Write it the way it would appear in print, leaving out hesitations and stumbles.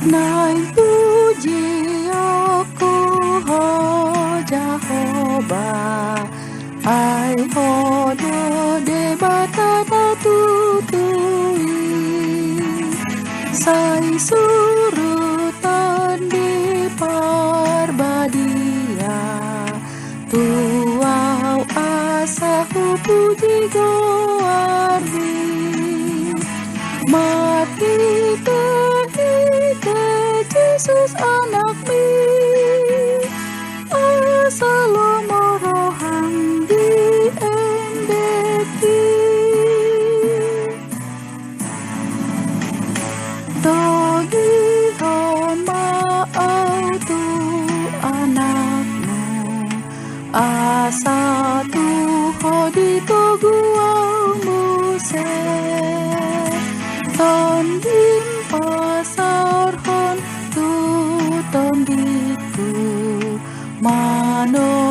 Nai puji aku ho Jehovah, ai ho do de batata tutui, sai surutan di parbadia, tuau asahu puji goardi, mati Yesus anakmi, asalo morohan di endeki, togi homa autu anakmu, asa tu hodi toguau muse, tondim pasar hon tondiku mano